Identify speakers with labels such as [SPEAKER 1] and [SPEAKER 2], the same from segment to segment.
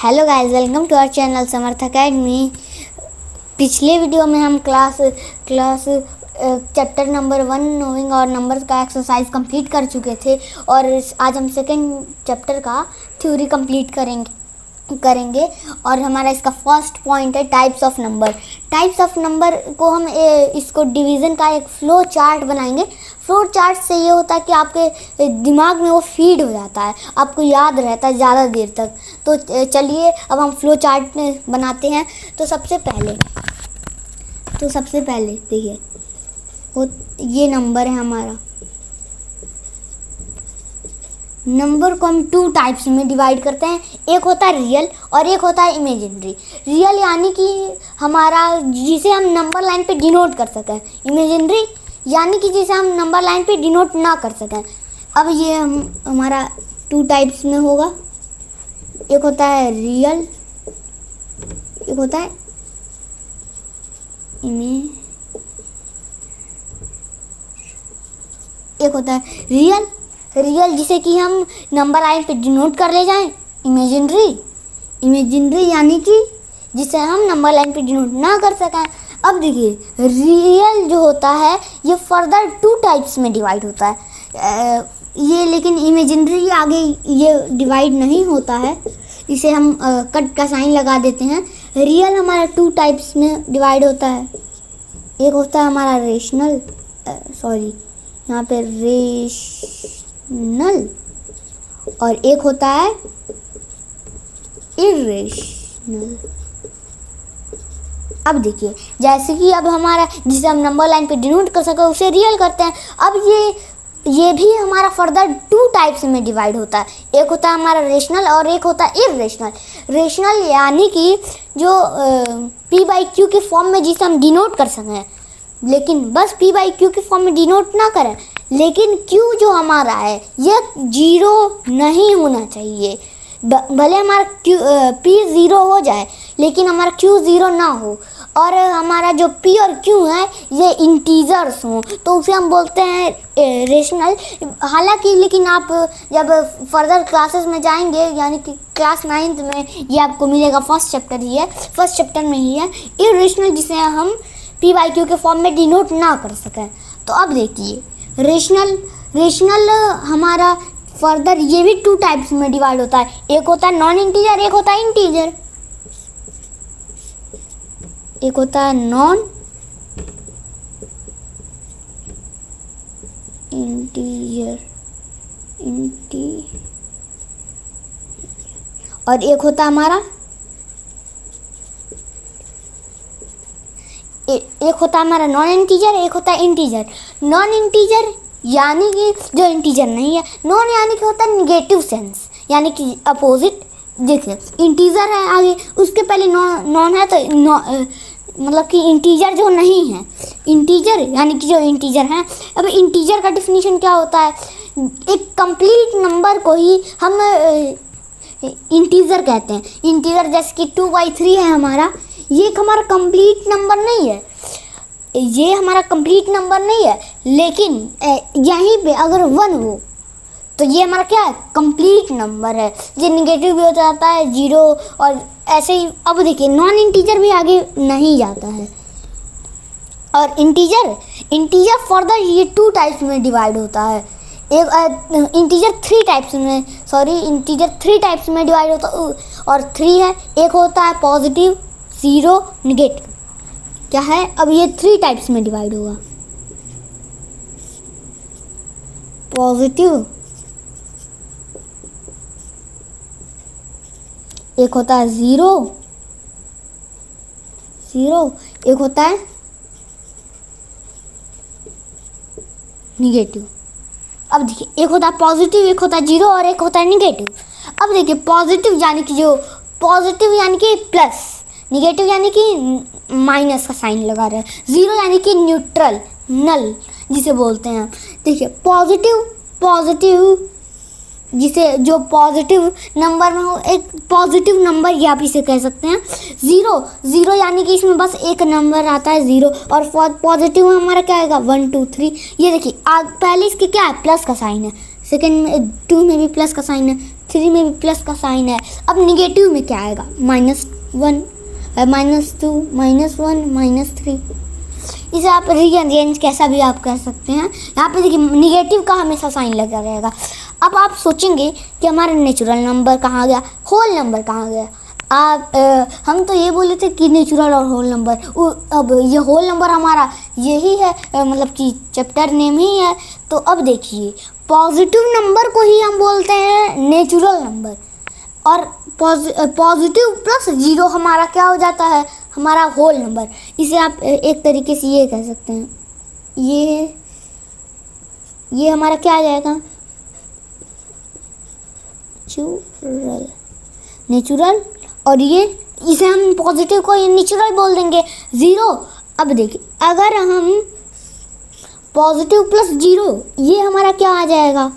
[SPEAKER 1] Hello guys, welcome to our channel Samarth academy. पिछले video में हम class chapter number 1 knowing our numbers का exercise complete कर चुके थे और आज हम सेकंड चैप्टर का थ्योरी कंप्लीट करेंगे और हमारा इसका फर्स्ट पॉइंट है types of number. Types of number को हम इसको डिवीज़न का एक फ्लो चार्ट बनाएंगे। फ्लो चार्ट से ये होता है कि आपके दिमाग में वो फीड हो जाता है, आपको याद रहता है ज़्यादा देर तक। तो चलिए अब हम फ्लो चार्ट बनाते हैं। तो सबसे पहले देखिए, ये नंबर है हमारा। नंबर को हम 2 टाइप्स में डिवाइड करते हैं, एक होता है रियल और एक होता है इमेजिनरी। रियल यानी कि हमारा जिसे हम नंबर लाइन पे डिनोट कर सकें, इमेजिनरी यानी कि जिसे हम नंबर लाइन पे डिनोट ना कर सकें। अब ये हमारा 2 टाइप्स में होगा, एक होता है रियल, एक होता है रियल जिसे कि हम नंबर लाइन पे डिनोट कर ले जाएं। इमेजिनरी यानी कि जिसे हम नंबर लाइन पे डिनोट ना कर सकें। अब देखिए, रियल जो होता है ये फर्दर 2 टाइप्स में डिवाइड होता है। ये लेकिन इमेजिनरी आगे ये डिवाइड नहीं होता है, इसे हम कट का साइन लगा देते हैं। रियल हमारा 2 टाइप्स में डिवाइड होता है, एक होता है हमारा रेशनल, यहाँ पे रेशनल, और एक होता है इरेशनल। अब देखिए, जैसे कि अब हमारा जिसे हम नंबर लाइन पे डिनोट कर सके उसे रियल करते हैं। अब ये भी हमारा फर्दर 2 टाइप्स में डिवाइड होता है, एक होता है हमारा रेशनल और एक होता है इरेशनल। रेशनल यानी कि जो p/q के फॉर्म में जिसे हम डिनोट कर सकें, लेकिन बस p/q के फॉर्म में डिनोट ना करें, लेकिन q जो हमारा है ये 0 नहीं होना चाहिए। भले हमारा p 0 हो जाए लेकिन हमारा q 0 ना हो, और हमारा जो p और q है ये इंटीजर्स हों, तो उसे हम बोलते हैं रेशनल। हालांकि लेकिन आप जब फर्दर क्लासेस में जाएंगे, यानी कि क्लास 9th में ये आपको मिलेगा, फर्स्ट चैप्टर में ही है इरेशनल, जिसे हम p/q के फॉर्म में डिनोट ना कर सकें। तो अब देखिए, रेशनल हमारा फर्दर ये भी 2 टाइप्स में डिवाइड होता है, एक होता है नॉन इंटीजर, एक होता है इंटीजर। एक होता है नॉन इंटीजर और एक होता है हमारा नॉन इंटीजर, एक होता है इंटीजर। नॉन इंटीजर यानी कि जो इंटीजर नहीं है। नॉन यानी कि होता है निगेटिव सेंस, यानी कि अपोजिट। देखिए, इंटीजर है आगे, उसके पहले नॉन है, तो मतलब कि इंटीजर जो नहीं है, इंटीजर यानी कि जो इंटीजर है। अब इंटीजर का डिफिनीशन क्या होता है? एक कंप्लीट नंबर को ही हम इंटीजर कहते हैं। इंटीजर जैसे कि 2/3 है हमारा, ये एक हमारा कंप्लीट नंबर नहीं है, लेकिन यहीं पे अगर 1 हो तो ये हमारा क्या है? कंप्लीट नंबर है। ये निगेटिव भी हो जाता है 0, और ऐसे ही। अब देखिए, नॉन इंटीजर भी आगे नहीं जाता है। और इंटीजर फर्दर ये 2 टाइप्स में डिवाइड होता है। एक इंटीजर 3 टाइप्स में डिवाइड होता है, और 3 है। एक होता है पॉजिटिव, 0, निगेटिव। क्या है? अब ये 3 टाइप्स में डिवाइड होगा, पॉजिटिव, एक होता है 0, एक होता है निगेटिव। अब देखिए, एक होता है पॉजिटिव, एक होता है 0 और एक होता है निगेटिव। अब देखिए, पॉजिटिव यानी कि प्लस, निगेटिव यानी कि माइनस का साइन लगा रहे हैं, 0 यानी कि न्यूट्रल, नल जिसे बोलते हैं। देखिए, पॉजिटिव जिसे जो पॉजिटिव नंबर में हो, एक पॉजिटिव नंबर ये आप इसे कह सकते हैं। 0 यानी कि इसमें बस एक नंबर आता है 0, और पॉजिटिव में हमारा क्या आएगा? 1 2 3। ये देखिए, पहले इसके क्या है? प्लस का साइन है, सेकेंड में 2 में भी प्लस का साइन है, 3 में भी प्लस का साइन है। अब निगेटिव में क्या आएगा, -1, -2, -1, -3। इसे आप रीअरेंज कैसा भी आप कर सकते हैं। यहाँ पे देखिए निगेटिव का हमेशा साइन लगा रहेगा। अब आप सोचेंगे कि हमारा नेचुरल नंबर कहाँ गया, होल नंबर कहाँ गया। आप हम तो ये बोले थे कि नेचुरल और होल नंबर, अब ये होल नंबर हमारा यही है, मतलब कि चैप्टर नेम ही है। तो अब देखिए पॉजिटिव नंबर को ही हम बोलते हैं नेचुरल नंबर, और पॉजिटिव प्लस 0 हमारा क्या हो जाता है, हमारा होल नंबर। इसे आप एक तरीके से ये कह सकते हैं, ये हमारा क्या आ जाएगा, नेचुरल, और ये इसे हम पॉजिटिव को नेचुरल बोल देंगे 0। अब देखिए अगर हम पॉजिटिव प्लस 0, ये हमारा क्या आ जाएगा,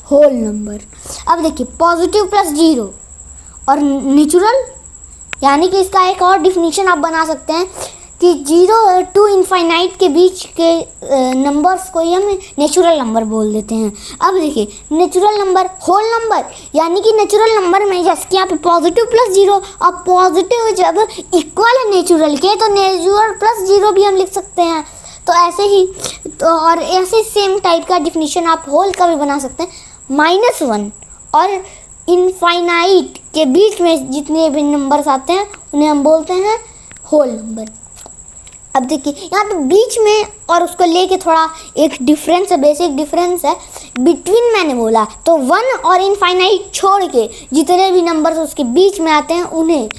[SPEAKER 1] होल नंबर। अब देखिए पॉजिटिव प्लस 0 और नेचुरल, यानी कि इसका एक और डिफिनीशन आप बना सकते हैं कि 0 to इनफाइनाइट के बीच के नंबर्स को ही हम नेचुरल नंबर बोल देते हैं। अब देखिए नेचुरल नंबर, होल नंबर, यानी कि नेचुरल नंबर में जैसे कि यहाँ पे पॉजिटिव प्लस 0, और पॉजिटिव जब इक्वल है नेचुरल के तो नेचुरल प्लस 0 भी हम लिख सकते हैं। तो ऐसे ही तो और ऐसे सेम टाइप का डिफिनीशन आप होल का भी बना सकते हैं। -1 और इनफाइनाइट के बीच में जितने भी नंबर्स आते हैं उन्हें हम बोलते हैं होल नंबर। अब देखिए यहाँ पे बीच में और उसको लेके थोड़ा एक डिफरेंस है, बेसिक डिफरेंस है बिटवीन, मैंने बोला तो 1 और इनफाइनाइट छोड़ के जितने भी नंबर्स उसके बीच में आते हैं उन्हें।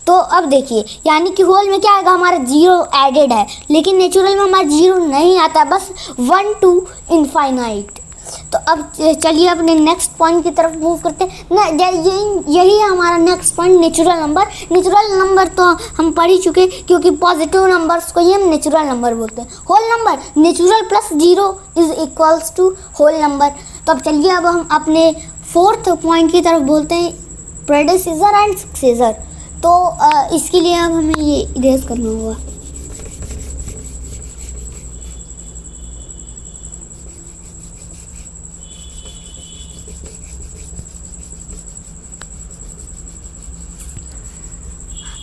[SPEAKER 1] तो अब देखिए यानी कि होल में क्या आएगा, हमारा 0 एडेड है, लेकिन नेचुरल में हमारा 0 नहीं आता, बस 1 to इनफाइनाइट। तो अब चलिए अपने नेक्स्ट पॉइंट की तरफ मूव करते हैं ना। यही है हमारा next point, natural number. Natural number तो हम पढ़ ही चुके, क्योंकि पॉजिटिव नंबर्स को ही हम नेचुरल नंबर बोलते हैं। Whole number, natural plus 0 is equals to whole number. तो अब चलिए अब हम अपने 4th पॉइंट की तरफ बोलते हैं, प्रेडेसेसर एंड सक्सेसर। तो इसके लिए अब हमें ये इरेज करना होगा।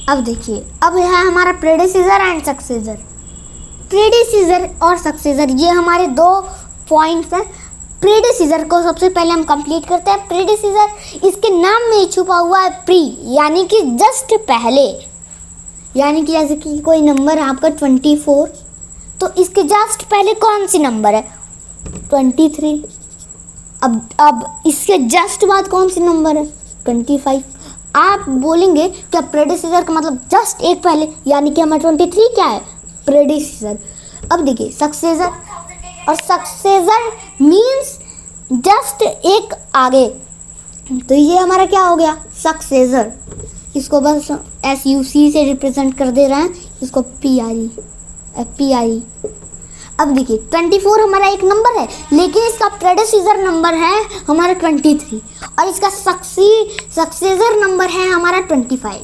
[SPEAKER 1] अब देखिए अब है हमारा प्रेडेसेसर एंड सक्सेसर। प्रेडेसेसर और सक्सेसर ये हमारे 2 पॉइंट्स हैं। प्रेडेसेसर को सबसे पहले हम कंप्लीट करते हैं। प्रेडेसेसर इसके नाम में छुपा हुआ है प्री, यानी कि जस्ट पहले, यानी कि जैसे कि कोई नंबर है आपका 24, तो इसके जस्ट पहले कौन सी नंबर है, 23। अब इसके जस्ट बाद कौन सी नंबर है, 25। आप बोलेंगे क्या प्रेडेसेसर का मतलब जस्ट एक पहले, यानी कि हमारा 23 क्या है, प्रेडेसेसर। अब देखिए सक्सेसर, और सक्सेसर मीन्स जस्ट एक आगे, तो ये हमारा क्या हो गया, सक्सेसर। इसको बस SUC से रिप्रेजेंट कर दे रहे हैं, इसको PRE। अब देखिए 24 हमारा एक नंबर है, लेकिन इसका प्रेडेसेसर नंबर है हमारा 23, और इसका सक्सेसर नंबर है हमारा 25।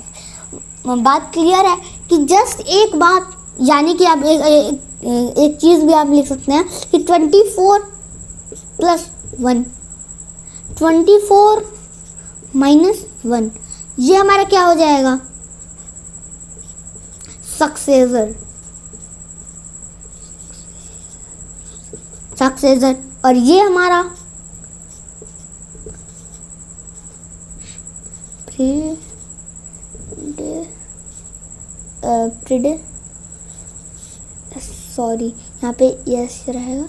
[SPEAKER 1] बात क्लियर है कि जस्ट एक बात, यानी कि आप एक चीज़ भी आप लिख सकते हैं कि 24 + 1, 24 - 1, ये हमारा क्या हो जाएगा, सक्सेसर। और ये हमारा यहाँ पे यस रहेगा,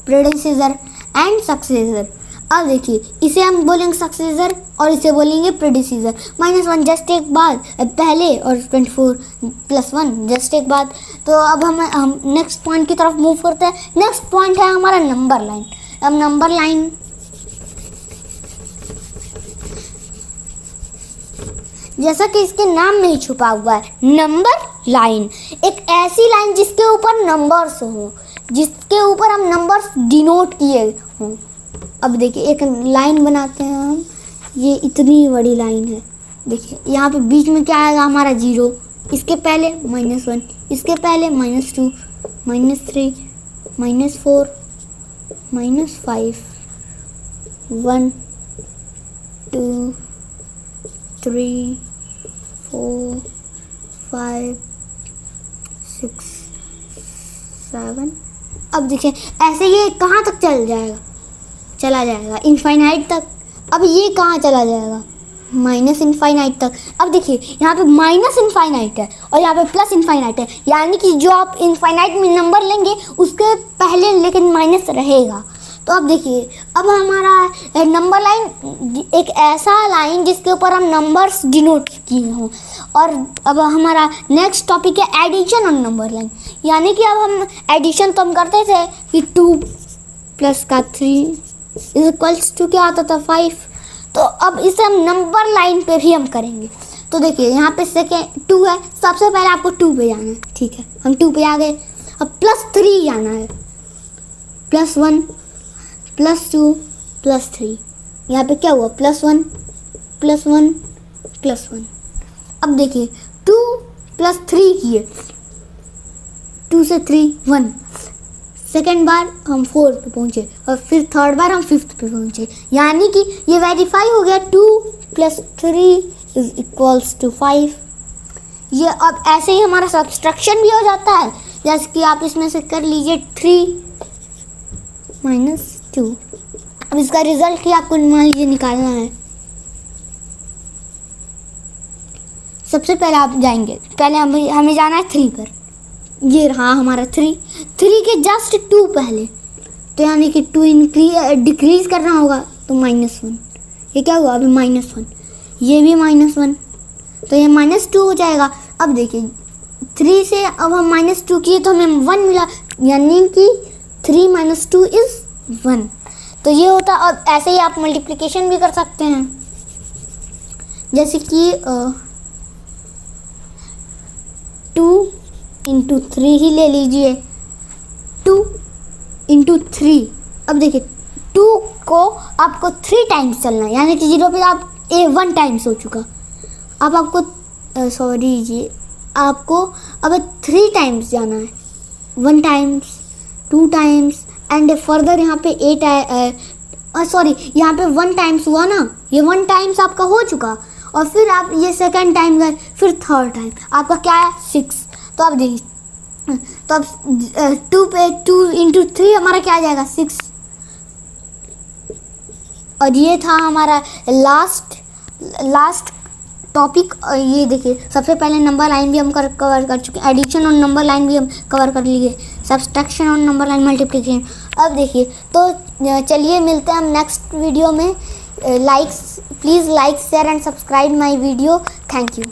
[SPEAKER 1] प्रेडेसेसर एंड सक्सेसर। अब देखिए इसे हम बोलेंगे सक्सेसर और इसे बोलेंगे प्रेडेसेसर। -1 जस्ट एक बाद पहले, और 24 + 1 जस्ट एक बाद। तो अब हम नेक्स्ट पॉइंट की तरफ मूव करते हैं। नेक्स्ट पॉइंट है हमारा नंबर लाइन। अब नंबर लाइन जैसा कि इसके नाम में ही छुपा हुआ है, नंबर लाइन, एक ऐसी लाइन जिसके ऊपर नंबर्स हो, जिसके ऊपर हम नंबर्स डिनोट किए हों। अब देखिए एक लाइन बनाते हैं हम, ये इतनी बड़ी लाइन है। देखिए यहाँ पे बीच में क्या आएगा, हमारा 0, इसके पहले -1, इसके पहले -2, -3, -4, -5 1 2 3 4 5 6 7। अब देखिए ऐसे ये कहाँ तक चला जाएगा इनफाइनाइट तक। अब ये कहाँ चला जाएगा, माइनस इनफाइनाइट तक। अब देखिए यहाँ पे माइनस इनफाइनाइट है और यहाँ पे प्लस इनफाइनाइट है, यानी कि जो आप इनफाइनाइट में नंबर लेंगे उसके पहले लेकिन माइनस रहेगा। तो अब देखिए अब हमारा नंबर लाइन एक ऐसा लाइन जिसके ऊपर हम नंबर्स डिनोट किए हों। और अब हमारा नेक्स्ट टॉपिक है एडिशन ऑन नंबर लाइन, यानी कि अब हम एडिशन तो हम करते थे कि 2 + 3 = क्या आता था 5। तो अब इसे हम नंबर लाइन पे भी हम करेंगे। तो देखिए यहाँ पे सेकेंड 2 है, सबसे पहले आपको 2 पे जाना है, ठीक है हम 2 पे आ गए। अब +3 जाना है, +1 +2 +3। यहाँ पे क्या हुआ +1 +1 +1। अब देखिए 2 + 3 किए, 2 से 3 1। सेकेंड बार हम 4 पे पहुँचे और फिर थर्ड बार हम 5th पे पहुँचे, यानी कि ये वेरीफाई हो गया 2 + 3 = 5। ये अब ऐसे ही हमारा सब्सट्रैक्शन भी हो जाता है, जैसे कि आप इसमें से कर लीजिए 3 - 2। अब इसका रिजल्ट ही आपको मान लीजिए निकालना है। सबसे पहले आप जाएंगे, पहले हमें जाना है 3 पर। ये रहा हमारा 3 के जस्ट 2 पहले, तो यानी कि 2 डिक्रीज करना होगा तो -1। ये क्या हुआ अभी -1, ये भी -1, तो ये -2 हो जाएगा। अब देखिए 3 से अब हम -2 किए तो हमें 1 मिला, यानी कि 3 - 2 = 1। तो ये होता। अब ऐसे ही आप मल्टीप्लिकेशन भी कर सकते हैं, जैसे कि 2 × 3 ही ले लीजिए, 2 × 3। अब देखिए 2 को आपको 3 टाइम्स चलना है, यानी कि 0 पे आप 1 टाइम्स हो चुका। अब आपको आपको अब 3 टाइम्स जाना है, 1 टाइम्स 2 टाइम्स एंड फर्दर यहाँ पे यहाँ पे 1 टाइम्स हुआ ना, ये 1 टाइम्स आपका हो चुका। और फिर आप ये सेकंड टाइम गए, फिर थर्ड टाइम आपका क्या है 6। तो आप देखिए तो अब 2 × 3 हमारा क्या आ जाएगा 6। और ये था हमारा लास्ट टॉपिक। ये देखिए सबसे पहले नंबर लाइन भी हम कवर कर चुके हैं, एडिशन और नंबर लाइन भी हम कवर कर लिए, सब्सट्रैक्शन और नंबर लाइन मल्टीप्लिकेशन। अब देखिए तो चलिए मिलते हैं हम नेक्स्ट वीडियो में। Please like share and subscribe my video. Thank you.